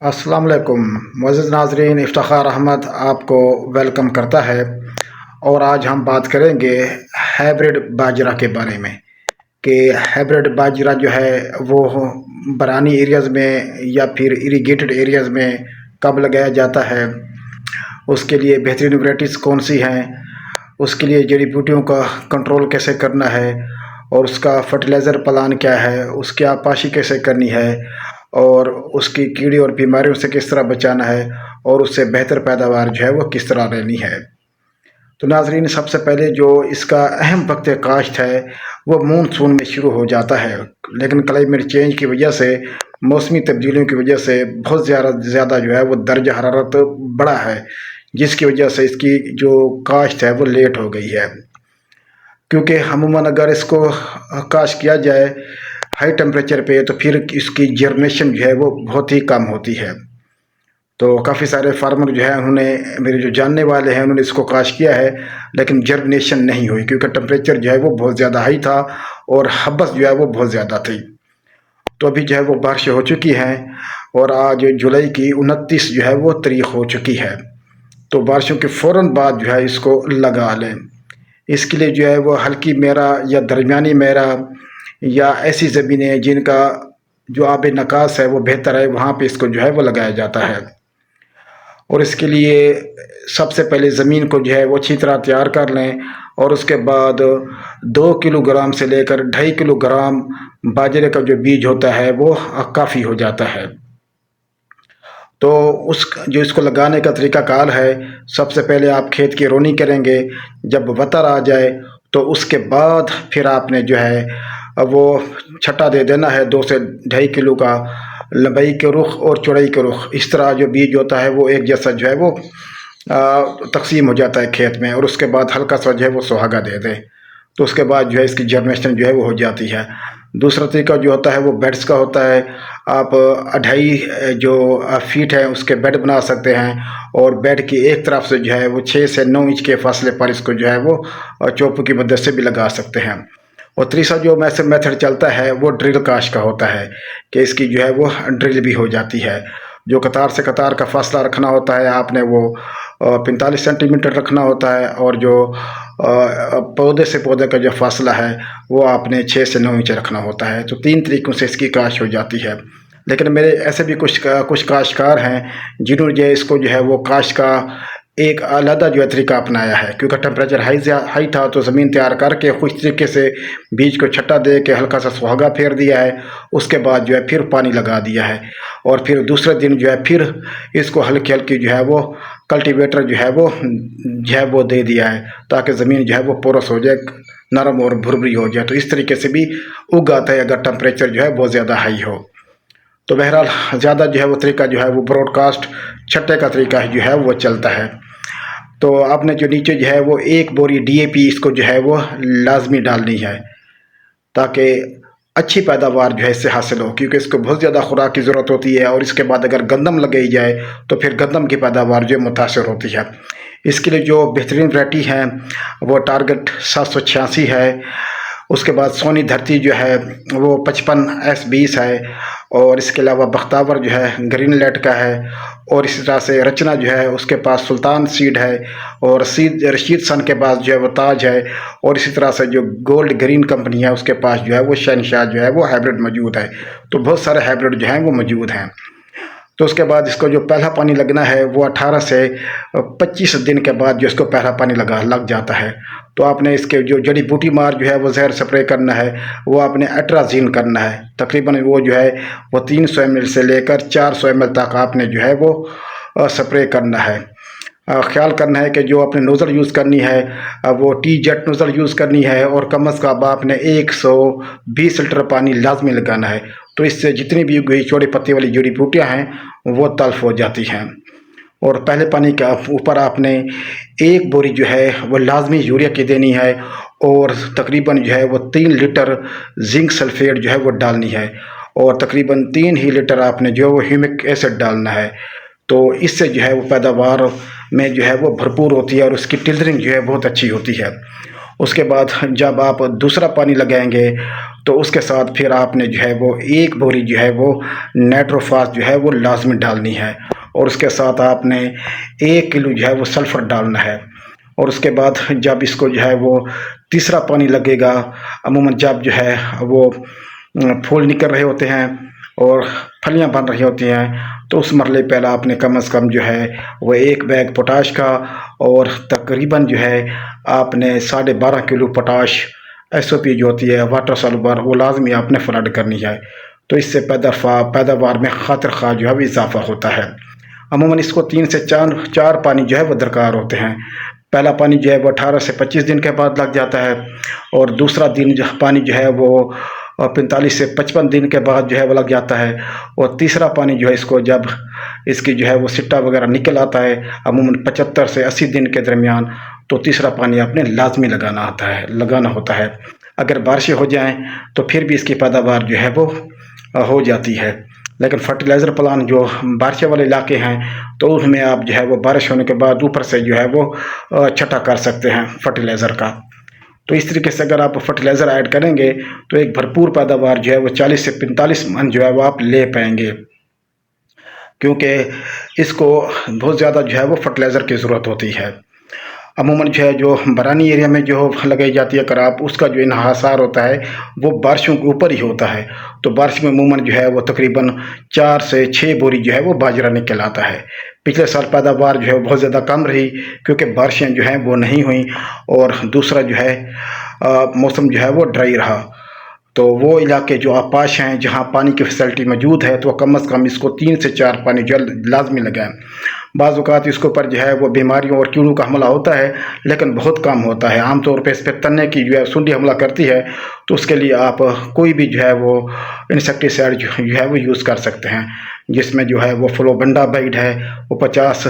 अस्सलाम वालेकुम मुअज़्ज़िज़ नाज़रीन, इफ्तिख़ार अहमद आपको वेलकम करता है। और आज हम बात करेंगे हाइब्रिड बाजरा के बारे में कि हाइब्रिड बाजरा जो है वो बरानी एरियाज़ में या फिर इरिगेटेड एरियाज़ में कब लगाया जाता है, उसके लिए बेहतरीन वैराइटीज़ कौन सी हैं, उसके लिए जड़ी बूटियों का कंट्रोल कैसे करना है और उसका फर्टिलाइज़र प्लान क्या है, उसकी आपाशी कैसे करनी है और उसकी कीड़े और बीमारियों से किस तरह बचाना है और उससे बेहतर पैदावार जो है वो किस तरह लेनी है। तो नाज़रीन, सबसे पहले जो इसका अहम वक्त काश्त है वो मानसून में शुरू हो जाता है, लेकिन क्लाइमेट चेंज की वजह से, मौसमी तब्दीलियों की वजह से बहुत ज़्यादा जो है वो दर्ज हरारत बढ़ा है, जिसकी वजह से इसकी जो काश्त है वो लेट हो गई है। क्योंकि अमूमन अगर इसको काश्त किया जाए हाई टेम्परेचर पे तो फिर इसकी जर्मिनेशन जो है वो बहुत ही कम होती है। तो काफ़ी सारे फार्मर जो है उन्होंने, मेरे जो जानने वाले हैं, उन्होंने इसको काश्त किया है लेकिन जर्मिनेशन नहीं हुई क्योंकि टेम्परेचर जो है वो बहुत ज़्यादा हाई था और हब्बस जो है वो बहुत ज़्यादा थी। तो अभी जो है वो बारिश हो चुकी हैं और आज जुलाई की 29 जो है वो तारीख हो चुकी है। तो बारिशों के फ़ौरन बाद जो है इसको लगा लें। इसके लिए जो है वो हल्की मेरा या दरमियानी मेरा या ऐसी ज़मीनें जिनका जो आब नकास है वो बेहतर है, वहाँ पे इसको जो है वो लगाया जाता है। और इसके लिए सबसे पहले ज़मीन को जो है वो अच्छी तरह तैयार कर लें और उसके बाद 2 किलोग्राम से लेकर 2.5 किलोग्राम बाजरे का जो बीज होता है वो काफ़ी हो जाता है। तो उस जो इसको लगाने का तरीक़ाकार है, सबसे पहले आप खेत की रोनी करेंगे। जब वतर आ जाए तो उसके बाद फिर आपने जो है वो छट्टा दे देना है 2 से 2.5 किलो का, लंबाई के रुख और चौड़ाई के रुख। इस तरह जो बीज होता है वो एक जैसा जो है वो तक़सीम हो जाता है खेत में और उसके बाद हल्का सा जो है वो सुहागा दे दें, तो उसके बाद जो है इसकी जर्मिनेशन जो है वो हो जाती है। दूसरा तरीका जो होता है वो बेड्स का होता है। आप 2.5 जो फीट है उसके बेड बना सकते हैं और बेड की एक तरफ से जो है वो 6 से 9 इंच के फासले पर इसको जो है वो चोपू की मदद से भी लगा सकते हैं। और तीसरा जो मेथड चलता है वो ड्रिल काश का होता है कि इसकी जो है वो ड्रिल भी हो जाती है। जो कतार से कतार का फासला रखना होता है आपने वो 45 सेंटीमीटर रखना होता है और जो पौधे से पौधे का जो फासला है वो आपने 6 से 9 इंच रखना होता है। तो 3 तरीक़ों से इसकी काश हो जाती है। लेकिन मेरे ऐसे भी कुछ काश्तकार हैं जिन्होंने जो है इसको जो है वो काश का एक अलहदा जो है तरीका अपनाया है, क्योंकि टेम्परेचर हाई था तो ज़मीन तैयार करके खुश तरीके से बीज को छट्टा दे के हल्का सा सुहागा फेर दिया है। उसके बाद जो है फिर पानी लगा दिया है और फिर दूसरे दिन जो है फिर इसको हल्की हल्की जो है वो कल्टीवेटर जो है वो दे दिया है ताकि ज़मीन जो है वो पोरस हो जाए, नरम और भुरभुरी हो जाए। तो इस तरीके से भी उग आता है अगर टेम्परेचर जो है बहुत ज़्यादा हाई हो। तो बहरहाल ज़्यादा जो है वो तरीका जो है वो ब्रॉडकास्ट छट्टे का तरीका जो है वो चलता है। तो आपने जो नीचे जो है वो 1 बोरी DAP इसको जो है वो लाजमी डालनी है ताकि अच्छी पैदावार जो है इससे हासिल हो, क्योंकि इसको बहुत ज़्यादा खुराक की ज़रूरत होती है और इसके बाद अगर गंदम लगाई जाए तो फिर गंदम की पैदावार जो है मुतासर होती है। इसके लिए जो बेहतरीन वैरायटी है वो टारगेट 786 है। उसके बाद सोनी धरती जो है वो 55S20 है और इसके अलावा बख्तावर जो है ग्रीन लाइट का है और इसी तरह से रचना जो है उसके पास सुल्तान सीड है और रशीद सन के पास जो है वो ताज है और इसी तरह से जो गोल्ड ग्रीन कंपनी है उसके पास जो है वो शहनशाह जो है वो हाइब्रिड मौजूद है। तो बहुत सारे हाइब्रिड जो हैं वो मौजूद हैं। तो उसके बाद इसको जो पहला पानी लगना है वो 18 से 25 दिन के बाद जो इसको पहला पानी लग जाता है। तो आपने इसके जो जड़ी बूटी मार जो है वो जहर स्प्रे करना है, वो आपने अट्राजीन करना है। तकरीबन वो जो है वो 300 ml से लेकर 400 ml तक आपने जो है वो स्प्रे करना है। ख्याल करना है कि जो आपने नोज़ल यूज़ करनी है वो टी-जेट नोज़ल यूज़ करनी है और कम अज़ कम आपने 120 लीटर पानी लाजमी लगाना है। तो इससे जितनी भी उगी चौड़ी पत्ती वाली जड़ी बूटियाँ हैं वो तल्फ हो जाती हैं। और पहले पानी के ऊपर आपने 1 बोरी जो है वो लाजमी यूरिया की देनी है और तकरीबन जो है वो 3 लीटर जिंक सल्फेट जो है वो डालनी है और तकरीबन 3 ही लीटर आपने जो है वो ह्यूमिक एसिड डालना है। तो इससे जो है वो पैदावार में जो है वो भरपूर होती है और उसकी टिल्डरिंग जो है बहुत अच्छी होती है। उसके बाद जब आप दूसरा पानी लगाएंगे तो उसके साथ फिर आपने जो है वो 1 बोरी जो है वो नाइट्रोफॉस जो है वो लाज़मी डालनी है, और उसके साथ आपने 1 किलो जो है वो सल्फ़र डालना है। और उसके बाद जब इसको जो है वो तीसरा पानी लगेगा, अमूमन जब जो है वो फूल निकल रहे होते हैं और फलियाँ बन रही होती हैं, तो उस मरले पहले आपने कम से कम जो है वो 1 बैग पोटाश का और तकरीबन जो है आपने 12.5 किलो पोटाश एसओपी जो होती है वाटर सॉल्युबल, वो लाजमी आपने फ्लड करनी है। तो इससे पैदावार में खातिर खा जो है वो इजाफा होता है। अमूमन इसको 3 से 4 पानी जो है वो दरकार होते हैं। पहला पानी जो है वो 18 से 25 दिन के बाद लग जाता है, और दूसरा पानी जो है वो 45 से 55 दिन के बाद जो है वो लग जाता है, और तीसरा पानी जो है इसको जब इसकी जो है वो सिट्टा वगैरह निकल आता है अमूमन 75 से 80 दिन के दरमियान, तो तीसरा पानी आपने लाजमी लगाना होता है। अगर बारिशें हो जाएं तो फिर भी इसकी पैदावार जो है वो हो जाती है। लेकिन फर्टिलाइज़र प्लांट जो बारिश वाले इलाके हैं तो उसमें आप जो है वो बारिश होने के बाद ऊपर से जो है वो छटा कर सकते हैं फर्टिलाइज़र का। तो इस तरीके से अगर आप फर्टिलाइज़र ऐड करेंगे तो एक भरपूर पैदावार जो है वो 40 से 45 मन जो है वो आप ले पाएंगे, क्योंकि इसको बहुत ज़्यादा जो है वो फर्टिलाइज़र की ज़रूरत होती है। अमूमन जो है जो बरानी एरिया में जो लगाई जाती है क्रॉप, उसका जो इन्हासार होता है वो बारिशों के ऊपर ही होता है। तो बारिश में अमूमन जो है वो तकरीबन 4 से 6 बोरी जो है वो बाजरा निकल आता है। पिछले साल पैदावार जो है बहुत ज़्यादा कम रही क्योंकि बारिशें जो हैं वो नहीं हुई, और दूसरा जो है मौसम जो है वो ड्राई रहा। तो वो इलाके जो आपाश हैं जहाँ पानी की फैसिलिटी मौजूद है तो कम से कम इसको 3 से 4 पानी जो लाजमी लगाएं। बाज़ औक़ात इसके ऊपर जो है वो बीमारियों और कीड़ों का हमला होता है, लेकिन बहुत कम होता है। आमतौर पे इस पर तन्ने की जो है सुंडी हमला करती है, तो उसके लिए आप कोई भी जो है वो इंसेक्टिसाइड जो है वो यूज़ कर सकते हैं, जिसमें जो है वो फ्लोबेंडाबाइड है वो 50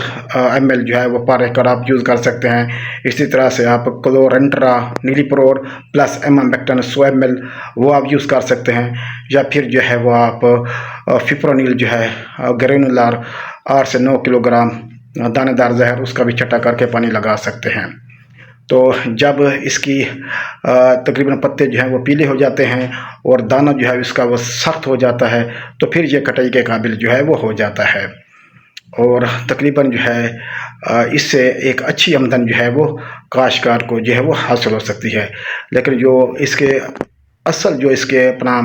ml जो है वो पर एकड़ आप यूज़ कर सकते हैं। इसी तरह से आप क्लोरेंट्रा नीलिप्रोल प्लस एमामेक्टिन 100 ml वो आप यूज़ कर सकते हैं, या फिर जो है वो आप फिप्रोनिल जो है ग्रेनुलर 8 से 9 किलोग्राम दानेदार जहर उसका भी छटा करके पानी लगा सकते हैं। तो जब इसकी तकरीबन पत्ते जो हैं वो पीले हो जाते हैं और दाना जो है इसका वो सख्त हो जाता है, तो फिर ये कटाई के काबिल जो है वो हो जाता है, और तकरीबन जो है इससे एक अच्छी आमदन जो है वो काश्तकार को जो है वो हासिल हो सकती है। लेकिन जो इसके अपना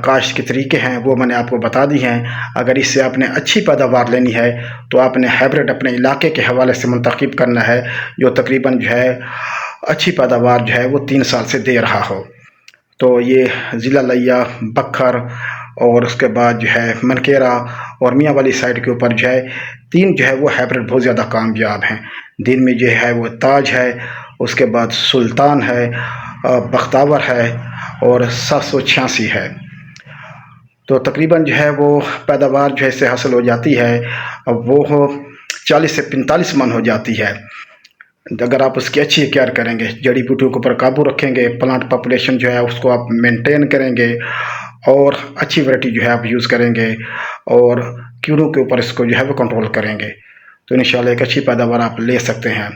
काश्त के तरीके हैं वो मैंने आपको बता दी हैं। अगर इससे आपने अच्छी पैदावार लेनी है तो आपने हाइब्रिड अपने इलाके के हवाले से मुंतखब करना है, जो तकरीबन जो है अच्छी पैदावार जो है वो 3 साल से दे रहा हो। तो ये ज़िला लिया, बखर और उसके बाद जो है मनकेरा और मियाँ वाली साइड के ऊपर जो है 3 जो है वो हाइब्रिड बहुत ज़्यादा कामयाब हैं। दिन में जो है वो ताज है, उसके बाद सुल्तान है, बख्तावर है और 786 है। तो तकरीबन जो है वो पैदावार जो है इससे हासिल हो जाती है, अब वो 40 से 45 मन हो जाती है। अगर आप उसकी अच्छी केयर करेंगे, जड़ी बूटियों के ऊपर काबू रखेंगे, प्लांट पॉपुलेशन जो है उसको आप मेंटेन करेंगे और अच्छी वैरायटी जो है आप यूज़ करेंगे और कीड़ों के ऊपर इसको जो है वो कंट्रोल करेंगे, तो इंशाल्लाह एक अच्छी पैदावार आप ले सकते हैं।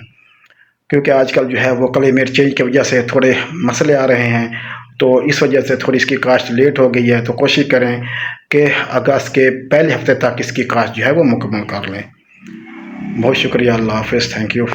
क्योंकि आजकल जो है वो काली मिर्च की वजह से थोड़े मसले आ रहे हैं, तो इस वजह से थोड़ी इसकी काश्त लेट हो गई है। तो कोशिश करें कि अगस्त के पहले हफ्ते तक इसकी काश्त जो है वो मुकम्मल कर लें। बहुत शुक्रिया, अल्लाह हाफ़िज़, थैंक यू।